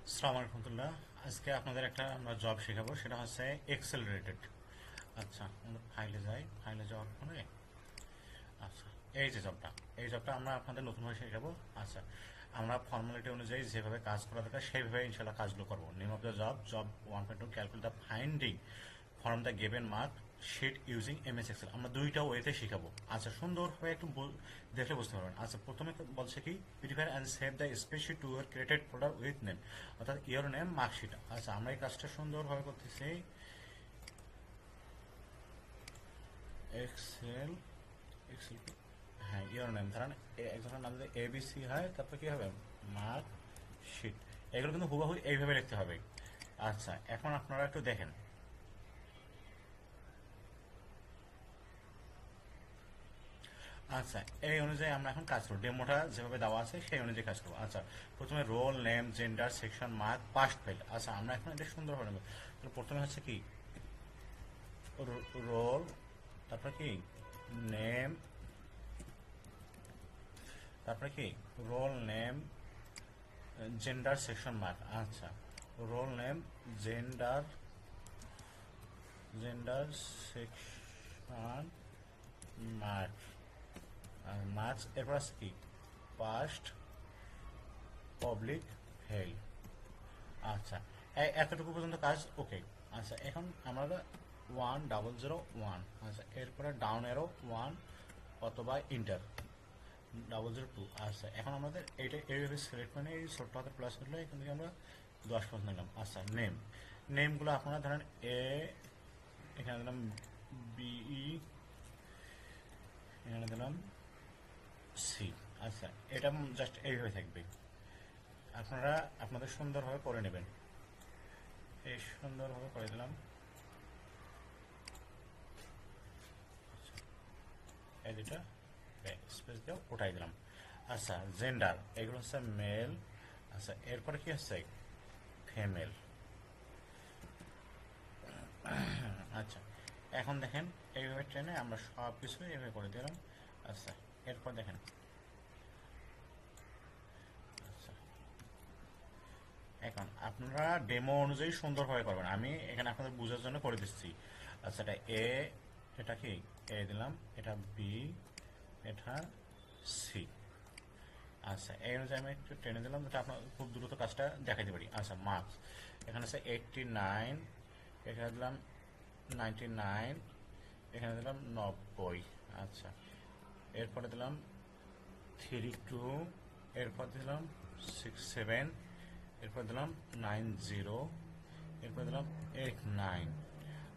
আসসালামু আলাইকুম রহমতুল্লাহ। আজকে আপনাদের একটা আমরা জব শেখাবো, সেটা হচ্ছে এক্সেল রিলেটেড। আচ্ছা, আমরা ফাইলে যাই। ফাইলে যাওয়ার পরে আচ্ছা, এই জবটা আমরা আপনাদের নতুনভাবে শেখাবো। আচ্ছা, আমরা ফর্মালিটি অনুযায়ী যেভাবে কাজ করা দরকার সেইভাবে ইনশাল্লাহ কাজগুলো করবো। Name of the job 1.2, calculate the finding from the given mark sheet using MS Excel. আমরা দুইটা ওয়েতে শিখাবো। আচ্ছা, সুন্দরভাবে একটু দেখলে বুঝতে পারবেন। আচ্ছা, প্রথমে বলছে কি, prepare and save the spreadsheet to your created folder with name, অর্থাৎ ইয়োর নেম মার্কশিট। আচ্ছা, আমরা এই কাজটা সুন্দরভাবে করতেছি। এক্সেল এক্সেল হ্যাঁ, ইয়োর নেম ধরেন একজনের নাম যদি এবিসি হয়, তারপর কি হবে, মার্ক শিট। এগুলো কিন্তু হুবহু এইভাবে লিখতে হবে। আচ্ছা, এখন আপনারা একটু দেখেন। আচ্ছা, এই অনুযায়ী আমরা এখন কাজ করবো। ডেমোটা যেভাবে দেওয়া আছে সেই অনুযায়ী কাজ করবো। আচ্ছা, প্রথমে roll name, gender, section, mark, passed fail. আচ্ছা, আমরা এখন এটা সুন্দরভাবে নেব। তাহলে প্রথমে হচ্ছে কি, রোল, তারপরে কি নেম, তারপরে কি roll name, gender, section, mark. আচ্ছা, roll name, gender, section, mark, marks. এরপর আছে কি, পাস্ট, পাবলিক, ফেল। আচ্ছা, এতটুকু পর্যন্ত কাজ ওকে। আচ্ছা, এখন আমরা 1001, আচ্ছা, এরপরে ডাউন এরো 1 অথবা ইন্টার 002। আচ্ছা, এখন আমাদের এইটা এইভাবে সিলেক্ট করে এই ছোট্ট হাতে প্লাস করলে এখান থেকে আমরা 10 পর্যন্ত নিলাম। আচ্ছা, নেমগুলো আপনারা ধরেন এখানে দিলাম বিই, এখানে দিলাম সি। আচ্ছা, এটা জাস্ট এইভাবে থাকবে। আপনারা আপনাদের সুন্দরভাবে করে নেবেন। এই সুন্দরভাবে করে দিলাম। এই দুটা স্পেস দিয়ে ওঠাই দিলাম। আচ্ছা, জেন্ডার এগুলো হচ্ছে মেল। আচ্ছা, এরপরে কি হচ্ছে, ফিমেল। আচ্ছা, এখন দেখেন এইভাবে ট্রেনে আমরা সব কিছু এইভাবে করে দিলাম। আচ্ছা, এরপর দেখেন। আচ্ছা, এখন আপনারা ডেমো অনুযায়ী সুন্দরভাবে করবেন, আমি এখানে আপনাদের বোঝার জন্য করে দিচ্ছি। আচ্ছা, এটা কি এ দিলাম, এটা বি, এটা সি। আচ্ছা, এই অনুযায়ী আমি একটু টেনে দিলাম যাতে আপনার খুব দ্রুত কাজটা দেখাতে পারি। আচ্ছা, মার্কস এখানে আছে 89, এখানে দিলাম 99, এখানে দিলাম 90। আচ্ছা, এরপরে দিলাম 32, এরপর দিলাম 67, এরপর দিলাম 90, এরপর দিলাম 89।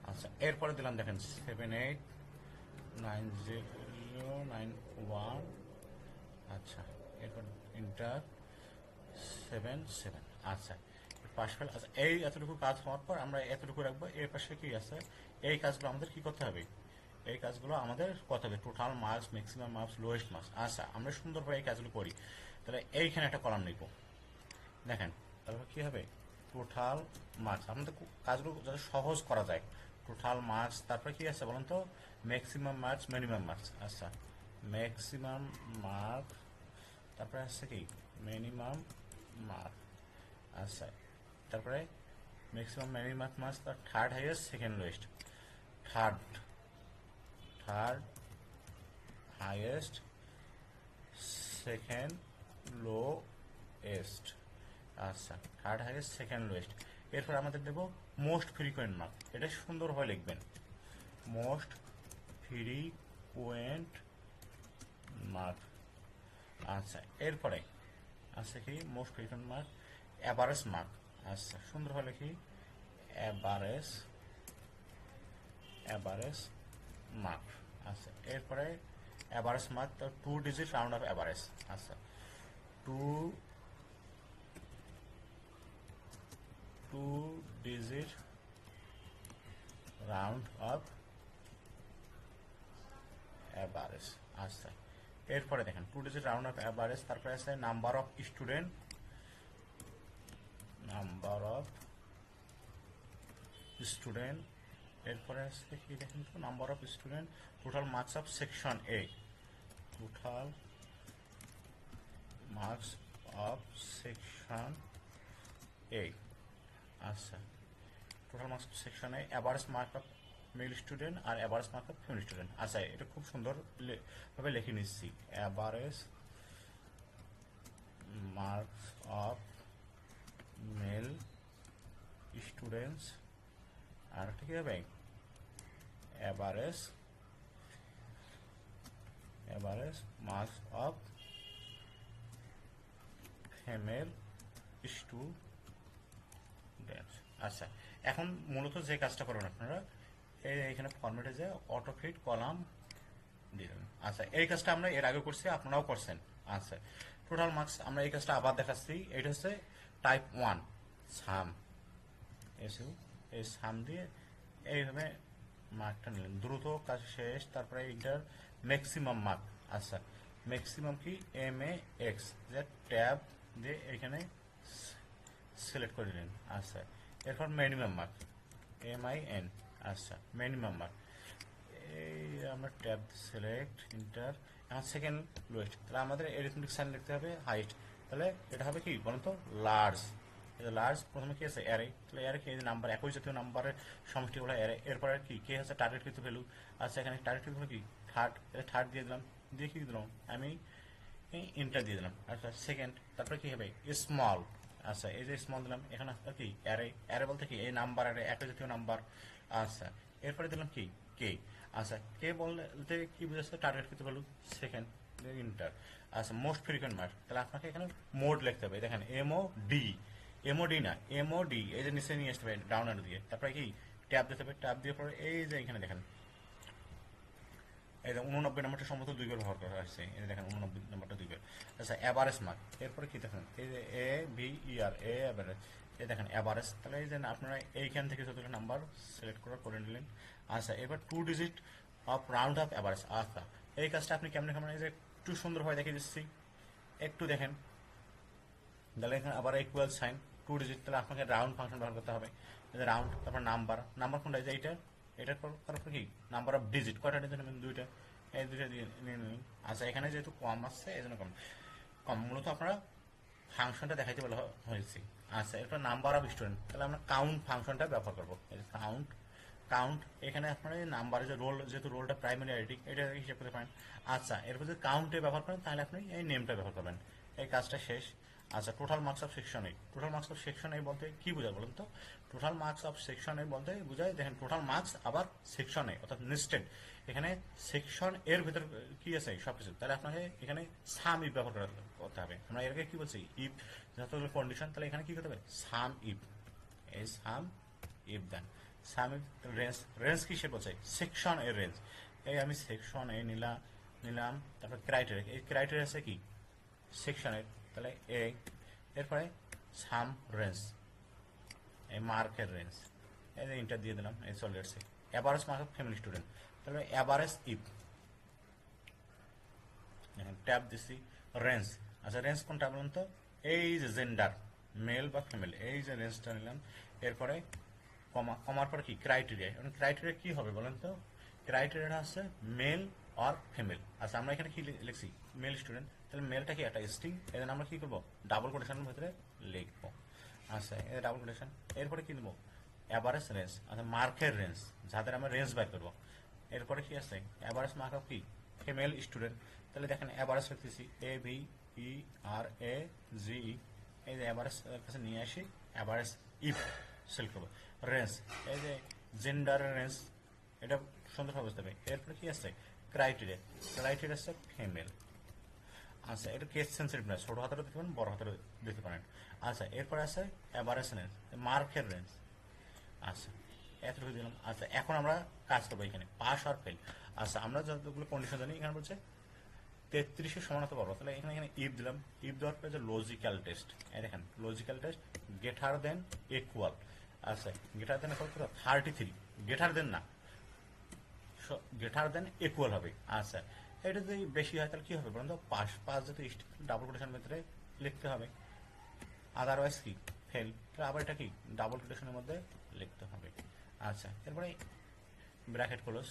আচ্ছা, এরপরে দিলাম দেখেন 78, 9091। আচ্ছা, এরপর ইন্টার 77। আচ্ছা, পাশ ফেল। আচ্ছা, এই এতটুকু কাজ হওয়ার পর আমরা এতটুকু রাখবো। এর পাশে কি আছে, এই কাজগুলো আমাদের কি করতে হবে, এই কাজগুলো আমাদের করতে হবে। Total marks, maximum marks, lowest marks. আচ্ছা, আমরা সুন্দরভাবে এই কাজগুলো করি। তাহলে এইখানে একটা কলাম নিব, দেখেন। তারপর কি হবে, টোটাল মার্কস। আমাদের কাজগুলো যাতে সহজ করা যায়, টোটাল মার্কস। তারপরে কি আছে বলেন তো, ম্যাক্সিমাম মার্কস, মিনিমাম মার্কস। আচ্ছা, ম্যাক্সিমাম মার্ক, তারপরে আসছে কি মিনিমাম মার্ক। আচ্ছা, তারপরে ম্যাক্সিমাম মিনিমাম মার্কস, তার third highest, second lowest, third third highest, second lowest. আচ্ছা, থার্ড হাইয়েস্ট, সেকেন্ড লোয়েস্ট। এরপর আমাদের দেবো মোস্ট ফ্রিকোয়েন্ট মার্ক। এটা সুন্দরভাবে লিখবেন, মোস্ট ফ্রিকোয়েন্ট মার্ক। আচ্ছা, এরপরে আছে কি most frequent mark, average mark. আচ্ছা, সুন্দরভাবে লিখি, অ্যাভারেজ অ্যাভারেজ মার্ক। আচ্ছা, এরপরে অ্যাভারেজ মার্ক তো 2 ডিজিট রাউন্ড অফ অ্যাভারেজ। আচ্ছা, to 2 digit round off average. আচ্ছা, এরপরে দেখেন 2 ডিজিট রাউন্ড অফ অ্যাভারেজ। তারপরে আছে number of student, number of student. এরপরে আছে কি দেখেন তো, number of student, total marks of section A, total marks of section এই। আচ্ছা, টোটাল মার্কস সেকশনে average mark of male student আর average mark of female student. আচ্ছা, এটা খুব সুন্দর ভাবে লিখে নিচ্ছি, average marks of male students আর ঠিক হবে average marks of female students. আচ্ছা, এখন মূলত যে কাজটা করবেন আপনারা এইখানে ফরম্যাটে যে অটোফিট কলাম দিলেন। আচ্ছা, এই কাজটা আমরা এর আগে করছি, আপনারাও করছেন। আচ্ছা, টোটাল মার্কস আমরা এই কাজটা আবার দেখাচ্ছি। এটা হচ্ছে টাইপ 1 সাম, এই সাম দিয়ে এইভাবে মার্কটা নিলেন, দ্রুত কাজ শেষ। তারপরে এইটার ম্যাক্সিমাম মার্ক। আচ্ছা, ম্যাক্সিমাম কি MAX, যে ট্যাব দিয়ে এখানে সিলেক্ট করে নিলেন। আচ্ছা, এরপর মিনিমাম মার্ক MIN। আচ্ছা, মিনিমাম মার্ক এই আমরা ট্যাব সিলেক্ট ইন্টার। এখন সেকেন্ড লোয়েস্ট, তাহলে আমাদের এরিথমেটিক সাইন লিখতে হবে হাইট। তাহলে এটা হবে কি বলুন তো, লার্জ। লার্জ প্রথমে কি আছে অ্যারে, তাহলে অ্যারে কি নাম্বার, একই জাতীয় নাম্বারের সমষ্টি হলো অ্যারে। এরপরে কি কে হচ্ছে টার্গেটকৃত ভ্যালু। আচ্ছা, এখানে টার্গেটকৃত ভ্যালু কি থার্ড দিয়ে দিলাম, দিয়ে কি দিলাম আমি ইন্টার দিয়ে দিলাম। আচ্ছা, সেকেন্ড, তারপরে কি হবে স্মল। আচ্ছা, এই যে স্মল দিলাম, এখানে কি অ্যারে বলতে কি এই নাম্বার অ্যারে, একই জাতীয় নাম্বার। আচ্ছা, এরপরে দিলাম কি কে। আচ্ছা, কে বলতে কি বুঝাচ্ছে, টার্গেট করতে পারলো সেকেন্ড ইন্টার। আচ্ছা, মোস্ট ফ্রিকোয়েন্ট মার্ক, তাহলে আপনাকে এখানে মোড লিখতে হবে। দেখেন MOD না MOD, এই যে নিচে নিয়ে আসতে হবে ডাউন অ্যারো দিয়ে। তারপরে কি ট্যাব দিতে হবে, ট্যাব দিয়ে পরে এই যে এখানে দেখেন এই যে 89 নম্বরটা সম্ভবত 2 বার ব্যবহার করা হয়েছে, এই দেখেন 89 নম্বরটা 2 বার। আচ্ছা, অ্যাভারেজ মার্ক, এরপরে কি দেখেন এই যে AVER অ্যাভারেজ, এই দেখেন অ্যাভারেজ। তাহলে এই যে আপনারা এইখান থেকে যতগুলো নাম্বার সিলেক্ট করে নিলেন। আচ্ছা, এবার 2 digit of round off average. আচ্ছা, এই কাজটা আপনি কেমন এই যে একটু সুন্দরভাবে দেখিয়ে দিচ্ছি, একটু দেখেন। তাহলে এখানে আবার ইকুয়াল সাইন 2 ডিজিট, তাহলে আপনাকে রাউন্ড ফাংশন ব্যবহার করতে হবে। রাউন্ড, তারপর নাম্বার কোনটা, যে এটার তারপর কি নাম্বার অফ ডিজিট, কয়টা ডিজিট নেবেন, 2টা, এই 2টা দিয়ে নিয়ে নিন। আচ্ছা, এখানে যেহেতু কম আসছে এই জন্য কম মূলত আপনারা ফাংশনটা দেখাইতে বলা হয়েছে। আচ্ছা, এরপর নাম্বার অফ স্টুডেন্ট, তাহলে আমরা কাউন্ট ফাংশনটা ব্যবহার করবো। কাউন্ট এখানে আপনার নাম্বারে যে রোল, যেহেতু রোলটা প্রাইমারি আইডি, এটা হিসাব করতে পারেন। আচ্ছা, এরপর যদি কাউন্টে ব্যবহার করেন তাহলে আপনি এই নেমটা ব্যবহার করবেন। এই কাজটা শেষ। আচ্ছা, টোটাল মার্কস অফ সেকশন এই, টোটাল মার্কস অফ সেকশন এই বলতে কি বোঝায় বলুন তো। টোটাল মার্কস অফ সেকশন এই বলতে বোঝায়, দেখেন টোটাল মার্কস আবার সেকশন এ, অর্থাৎ নেস্টেড। এখানে সেকশন এর ভিতরে কি আছে সবকিছু, তাহলে আপনাকে এখানে সাম ইফ ব্যবহার করতে হবে। আমরা এর আগে কি বলছি, ইফ যতগুলো কন্ডিশন, তাহলে এখানে কি করতে হবে সাম ইফ, এই sum if then sum if. Range কি সে বলছে, সেকশন এর রেঞ্জ। এই আমি সেকশন এ নিলাম, তারপর ক্রাইটেরিয়া, এই ক্রাইটেরিয়া আছে কি সেকশনের, তাহলে এরপরে সাম রেঞ্জ, এই মার্কের রেঞ্জ, এই যে ইন্টার দিয়ে দিলাম, এই চলে আসছে। Average mark of family student, তাহলে অ্যাভারেজ ইফ, ট্যাব দিচ্ছি রেঞ্জ। আচ্ছা, রেঞ্জ কোনটা বলুন তো, এই যে জেন্ডার মেল বা ফিমেল, এই যে রেঞ্জটা নিলাম। এরপরে কমার পর কি ক্রাইটেরিয়া, এবং ক্রাইটেরিয়া কি হবে বলেন তো, ক্রাইটেরিয়াটা হচ্ছে মেল অর ফিমেল। আচ্ছা, আমরা এখানে কি লিখছি মেল স্টুডেন্ট, তাহলে মেলটা কি একটা স্ট্রিং, এই জন্য আমরা কি করবো ডাবল কোটেশনের ভিতরে লিখবো। আচ্ছা, এই ডাবল কোটেশন। এরপরে কি দেবো অ্যাভারেজ রেঞ্জ, আচ্ছা মার্কের রেঞ্জ, যাদের আমরা রেঞ্জ বাই করবো। এরপরে কি আছে অ্যাভারেজ মার্ক অফ কি ফিমেল স্টুডেন্ট, তাহলে দেখেন অ্যাভারেজ লিখতেছি AVERAGE, এই যে অ্যাভারেজ কাছে নিয়ে আসি, অ্যাভারেজ ইফ সিলেক্ট করবো। রেঞ্জ, এই যে জেন্ডারের রেঞ্জ, এটা সুন্দরভাবে বুঝতে হবে। এরপরে কি আছে ক্রাইটেরিয়া আছে ফিমেল। আচ্ছা, এটা কেস সেন্সিটিভ না, ছোট হাতেরও দিতে পারেন, বড় হাতেরও দিতে পারেন। আচ্ছা, এরপরে আছে অ্যাভারেজ রেঞ্জ, মার্কের রেঞ্জ। আচ্ছা, এতটুকু দিলাম। আচ্ছা, এখন আমরা কাজ করবো এখানে পাস আর ফেল। আচ্ছা, আমরা যতগুলো কন্ডিশন জানি, এখানে বলছে 33-এর সমানতা পাবো, তাহলে এখানে ইফ দিলাম। ইফ দেওয়ার পরে যে লজিক্যাল টেস্ট, এই দেখেন logical test greater than equal. আচ্ছা, গ্রেটার দেন ইকুয়াল কত 33, গ্রেটার দেন না, গ্রেটার দেন ইকুয়াল হবে। আচ্ছা, এটা যদি বেশি হয় তাহলে কি হবে বলুন তো, পাস যদি ডাবল কোটেশন ভিতরে লিখতে হবে, আদারওয়াইজ কি ফেল, তাহলে আবার এটা কি ডাবল কোটেশনের মধ্যে লিখতে হবে। আচ্ছা, এরপরে ব্র্যাকেট ক্লোজ,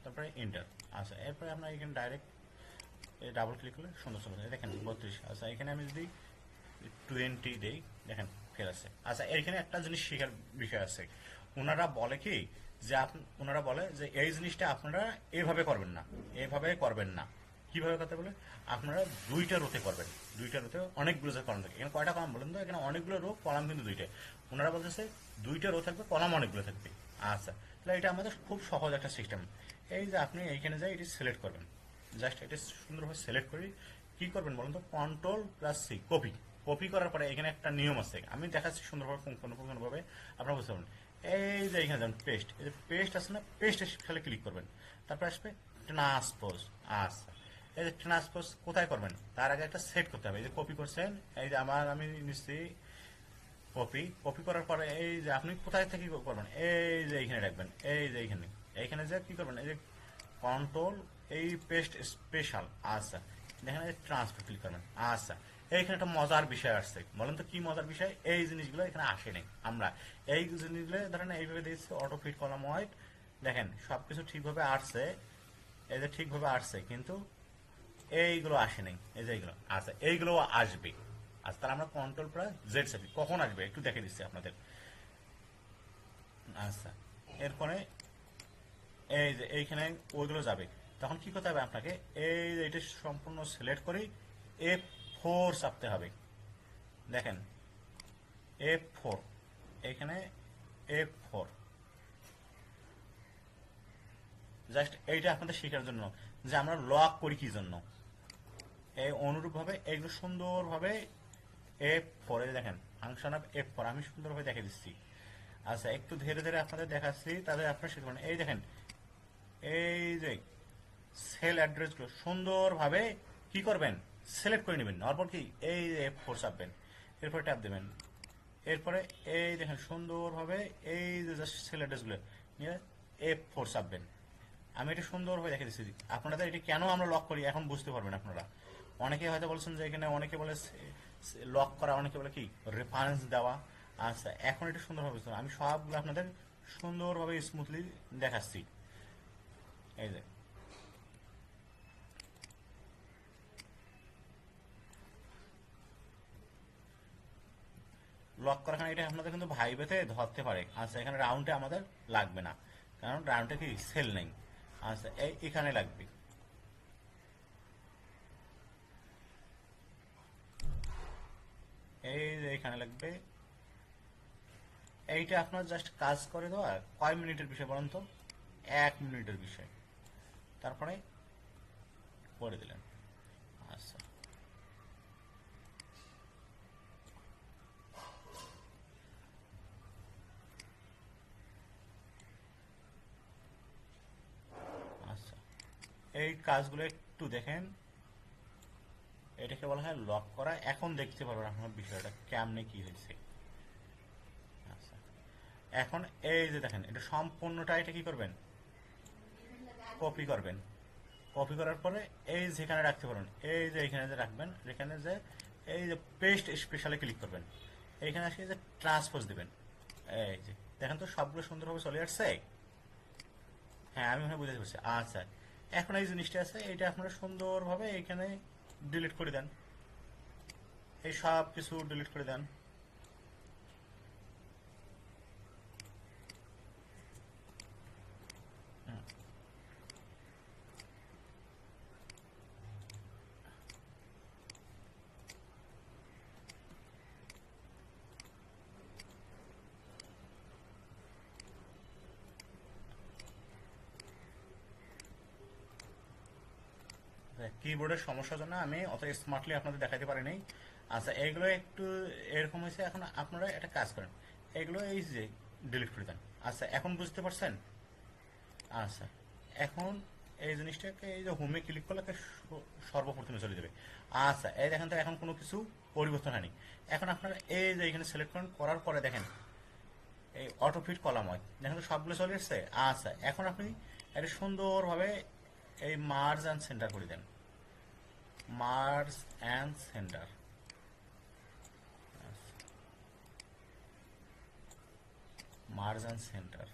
তারপরে ইন্টার। আচ্ছা, এরপরে আমরা এখানে ডাইরেক্ট এই ডাবল ক্লিক করলে সুন্দর সুন্দর দেখেন 32। আচ্ছা, এখানে আমি যদি 20 দেই, দেখেন মক্কেল আছে। আচ্ছা, এখানে একটা জিনিস শেখার বিষয় আছে। ওনারা বলে কি যে ওনারা বলে যে এই জিনিসটা আপনারা এইভাবে করবেন না, এইভাবে করবেন না। কিভাবে করতে বলে? আপনারা দুইটা রোতে করবেন। দুইটা রোতে অনেকগুলো যে কলাম থাকে। এখানে কয়টা কলাম বলেন তো? এখানে অনেকগুলো রো, কলাম কিন্তু দুইটা। ওনারা বলতেছে দুইটা রো থাকবে, কলাম অনেকগুলো থাকবে। আচ্ছা, তাহলে এটা আমাদের খুব সহজ একটা সিস্টেম। এই যে আপনি এইখানে যাই এটি সিলেক্ট করবেন, জাস্ট এটা সুন্দরভাবে সিলেক্ট করি। কি করবেন বলুন তো? Control plus C, copy. Copy করার পরে এখানে একটা নিয়ম আছে, আমি দেখাচ্ছি সুন্দরভাবে পুঙ্খানুপুঙ্খানুভাবে, আপনারা বুঝতে পারবেন। এই যে এখানে যাবেন পেস্ট, এই যে পেস্ট আছে না, পেস্ট খালি ক্লিক করবেন। তারপর আসবে ট্রান্সপোজ। আচ্ছা, এই যে ট্রান্সপোজ কোথায় করবেন তার আগে একটা সেট করতে হবে। এই যে কপি করছেন, এই যে আমি নিচ্ছি কপি। কপি করার পরে এই যে আপনি কোথায় থেকে করবেন, এই যে এইখানে রাখবেন। এই যে এইখানে, এইখানে যে কি করবেন, এই যে কন্ট্রোল, এই পেস্ট স্পেশাল। আচ্ছা, দেখেন এই ট্রান্সফার ক্লিক করবেন। আচ্ছা, এইখানে একটা মজার বিষয় আসছে। বলেন তো কি মজার বিষয়? এই জিনিসগুলো এখানে আসে নাই। আমরা এই জিনিসগুলো ধরেন এইভাবে দিচ্ছি, অটো ফিট কলাম ওয়াইড। দেখেন সবকিছু ঠিকভাবে আসছে, এই যে ঠিকভাবে আসছে, কিন্তু এইগুলো আসে নাই। এই যে এইগুলো, আচ্ছা এইগুলো আসবে। আচ্ছা, তাহলে আমরা কন্ট্রোল প্লাস জেড চাপি, কখন আসবে একটু দেখে দিচ্ছি আপনাদের। আচ্ছা, এরপরে এই যে এইখানে ওইগুলো যাবে। তখন কি করতে হবে আপনাকে? এই যে এটা সম্পূর্ণ সিলেক্ট করি, F4 চাপতে হবে। দেখেন F4, এখানে F4, জাস্ট এইটা আপনাদের শেখার জন্য যে আমরা লক করি কি জন্য। এই অনুরূপভাবে এইগুলো সুন্দরভাবে F4, এই দেখেন ফাংশন অফ F4 আমি সুন্দরভাবে দেখে দিচ্ছি। আচ্ছা, একটু ধীরে ধীরে আপনাদের দেখাচ্ছি, তাহলে আপনারা শিখবেন। এই দেখেন, এই যে সেল অ্যাড্রেসগুলো সুন্দরভাবে কি করবেন, সিলেক্ট করে নেবেন। তারপর কি এই F4 চাপবেন, এরপর ট্যাপ দেবেন। এরপরে এই দেখেন সুন্দরভাবে এই যে জাস্ট সেল অ্যাড্রেসগুলো নিয়ে F4 চাপবেন। আমি এটা সুন্দরভাবে দেখে দিচ্ছি। আপনাদের এটি কেন আমরা লক করি এখন বুঝতে পারবেন আপনারা। অনেকে হয়তো বলছেন যে এখানে, অনেকে বলে লক করা, অনেকে বলে কি রেফারেন্স দেওয়া। আচ্ছা, এখন এটা সুন্দরভাবে বুঝতে পারবেন। আমি সবগুলো আপনাদের সুন্দরভাবে স্মুথলি দেখাচ্ছি। এই যে লক করা, এটা আপনাদের কিন্তু ভাইবেতে ধরতে পারে। আচ্ছা, এখানে রাউন্ডে আমাদের লাগবে না, কারণ রাউন্ডে কি সেল নেই। আচ্ছা, এখানে লাগবে। এই যে এখানে লাগবে। এইটা আপনার জাস্ট কাজ করে দেওয়া। কয় মিনিটের বিষয় বলুন তো? 1 মিনিটের বিষয়। তারপরে করে দিলেন। আচ্ছা, আচ্ছা, এই কাজগুলো একটু দেখেন। এটাকে বলা হয় লক করা। এখন দেখতে পারবেন আপনার বিষয়টা কেমনে কি হয়েছে। আচ্ছা, এখন এই যে দেখেন, এটা সম্পূর্ণটা এটা কি করবেন, কপি করবেন। কপি করার পরে এই যেখানে রাখতে পারেন, এই যে এখানে যে রাখবেন, এখানে যে এই যে পেস্ট স্পেশালে ক্লিক করবেন। এইখানে আসে যে ট্রান্সপোজ দিবেন। এই যে দেখেন তো সবগুলো সুন্দরভাবে চলে আসছে। হ্যাঁ, আমি মনে হয় বুঝতে পারছি। আচ্ছা, এখন এই জিনিসটা আছে, এটা আপনারা সুন্দরভাবে এখানে ডিলিট করে দেন। এই সব কিছু ডিলিট করে দেন। কিবোর্ডের সমস্যার জন্য আমি অত স্মার্টলি আপনাদের দেখাতে পারি নাই। আচ্ছা, এইগুলো একটু এরকম হয়েছে। এখন আপনারা একটা কাজ করেন, এগুলো এই যে ডিলিট করে দেন। আচ্ছা, এখন বুঝতে পারছেন? আচ্ছা, এখন এই জিনিসটাকে এই যে হোমে ক্লিক করলে সর্বপ্রথমে চলে যাবে। আচ্ছা, এই দেখেন তো এখন কোনো কিছু পরিবর্তন হয়নি। এখন আপনারা এই যে এখানে সিলেক্ট করেন, করার পরে দেখেন এই অটো ফিট কলাম হয়, দেখেন তো সবগুলো চলে এসছে। আচ্ছা, এখন আপনি এটা সুন্দরভাবে এই মার্জ অ্যান্ড সেন্টার করে দেন। Merge and center, merge and center.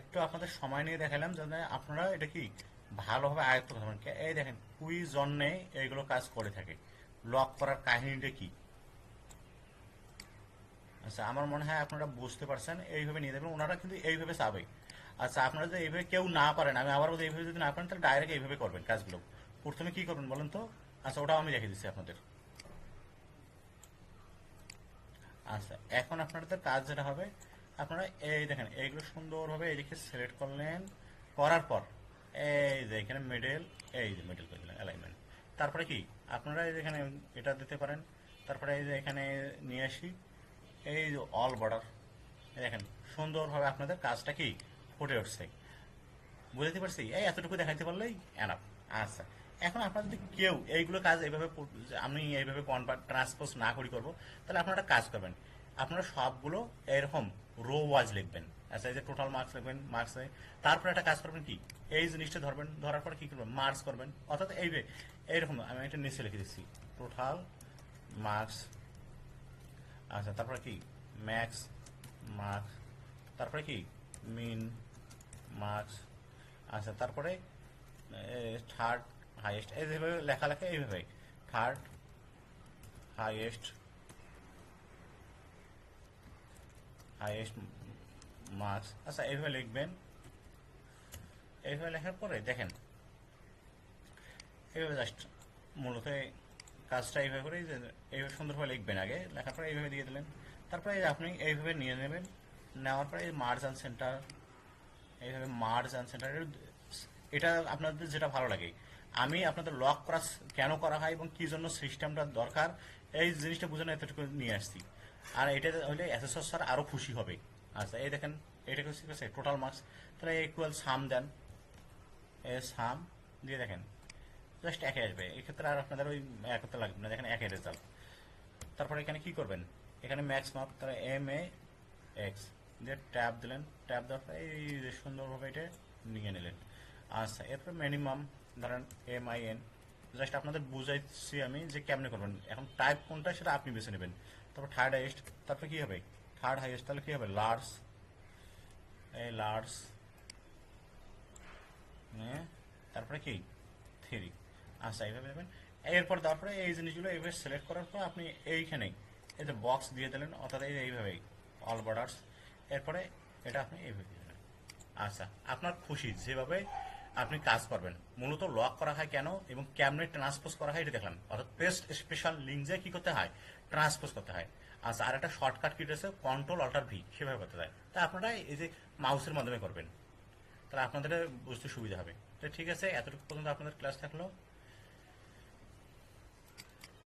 একটু আপনাদের সময় নিয়ে দেখালাম যেন আপনারা এটা কি ভালোভাবে আয়ত্ত করতে পারেন। এই দেখেন কুই জন্যে এইগুলো কাজ করে থাকে। লক করার কাহিনীটা কি? আচ্ছা, আমার মনে হয় আপনারা বুঝতে পারছেন। এইভাবে নিয়ে যাবেন, ওনারা কিন্তু এইভাবে চাবে। আচ্ছা, আপনারা যদি এইভাবে কেউ না পারেন, আমি আবার বলতে এইভাবে যদি না পারেন তাহলে ডাইরেক্ট এইভাবে করবেন কাজগুলো। প্রথমে কি করবেন বলেন তো? আচ্ছা, ওটাও আমি দেখে দিচ্ছি আপনাদের। আচ্ছা, এখন আপনাদের কাজ যেটা হবে, আপনারা এই দেখেন এইগুলো সুন্দরভাবে এইদিকে সিলেক্ট করলেন। করার পর এই যে এখানে মিডল, এই যে মিডল করে দিলেন অ্যালাইনমেন্ট। তারপরে কি আপনারা এই যে এখানে এটা দিতে পারেন। তারপরে এই যে এখানে নিয়ে আসি এই যে অল বর্ডার। দেখেন সুন্দরভাবে আপনাদের কাজটা কি ফুটে উঠছে। বুঝতে পারছি? এই এতটুকু দেখাইতে পারলেই এনাফ। আচ্ছা, এখন আপনারা যদি কেউ এইগুলো কাজ এইভাবে আমি এইভাবে কনভার্ট ট্রান্সপোজ না করি করবো, তাহলে আপনারা কাজ করবেন। আপনারা সবগুলো এরকম রো ওয়াইজ লিখবেন। আচ্ছা, এই যে টোটাল মার্কস লিখবেন, মার্কসে তারপরে একটা কাজ করবেন কি, এই জিনিসটা ধরবেন, ধরার পরে কি করবেন, মার্কস করবেন। অর্থাৎ এইরকম আমি একটা নিচে লিখে দিচ্ছি টোটাল মার্কস। আচ্ছা, তারপরে কি ম্যাক্স মার্কস, তারপরে কি মিন মার্কস। আচ্ছা, তারপরে থার্ড হাইয়েস্ট, এইভাবে লেখা এইভাবে থার্ড হাইয়েস্ট, হাইয়েস্ট মার্কস। আচ্ছা, এইভাবে লিখবেন। এইভাবে লেখার পরে দেখেন এইভাবে জাস্ট মূলত কাজটা এইভাবে করে এইভাবে সুন্দরভাবে লিখবেন। আগে লেখার পরে এইভাবে দিয়ে দিলেন। তারপরে আপনি এইভাবে নিয়ে নেবেন। নেওয়ার পরে মার্জ অ্যান্ড সেন্টার, এইভাবে মার্জ অ্যান্ড সেন্টার, এটা আপনাদের যেটা ভালো লাগে। আমি আপনাদের লক করা কেন করা হয় এবং কি জন্য সিস্টেমটা দরকার এই জিনিসটা বুঝানো এতটুকু নিয়ে আসছি। আর এটা হলে অ্যাসেসর স্যার আরও খুশি হবে। আচ্ছা, এই দেখেন এটা ঠিক আছে টোটাল মার্কস। তাহলে ইকুয়াল সাম দেন, এ সাম দিয়ে দেখেন জাস্ট একে আসবে। এক্ষেত্রে আর আপনাদের ওই এক করতে লাগবে না, দেখেন একে রেজাল্ট। তারপরে এখানে কি করবেন, এখানে ম্যাক্স মাপ, তাহলে এম এ এক্স দিয়ে ট্যাব দিলেন। ট্যাব দেওয়ার পরে এই যে সুন্দরভাবে এটা নিয়ে নিলেন। আচ্ছা, এরপর মিনিমাম ধরেন এম আই এন। জাস্ট আপনাদের বুঝাইছি আমি যে কেমনে করবেন। এখন টাইপ কোনটা সেটা আপনি বেছে নেবেন। তারপর থার্ড হাইয়েস্ট, তারপরে কি হবে থার্ড হাইয়েস্ট, তাহলে কি হবে লার্জ, এই লার্জ, তারপরে কি থ্রি। আচ্ছা, এইভাবে দেবেন। এরপর তারপরে এই জিনিসগুলো এইভাবে সিলেক্ট করার পর আপনি এইখানেই এই যে বক্স দিয়ে দিলেন, অর্থাৎ এইভাবেই অল বর্ডার্স। এরপরে এটা আপনি এইভাবে দিয়ে দিলেন। আচ্ছা, আপনার খুশি যেভাবে আপনি কাজ করবেন। মূলত লক করা হয় কেন এবং কেমনে ট্রান্সপোজ করা হয় এটা দেখলাম। অর্থাৎ পেস্ট স্পেশাল লিঙ্ক যে কি করতে হয়, ট্রান্সপোজ করতে হয়। আচ্ছা, আর একটা শর্টকাট কি রয়েছে কন্ট্রোল অল্টার ভি, সেভাবে করতে হয়। তা আপনারা এই যে মাউসের মাধ্যমে করবেন, তাহলে আপনাদের বুঝতে সুবিধা হবে। তো ঠিক আছে, এতটুকু পর্যন্ত আপনাদের ক্লাস থাকলো।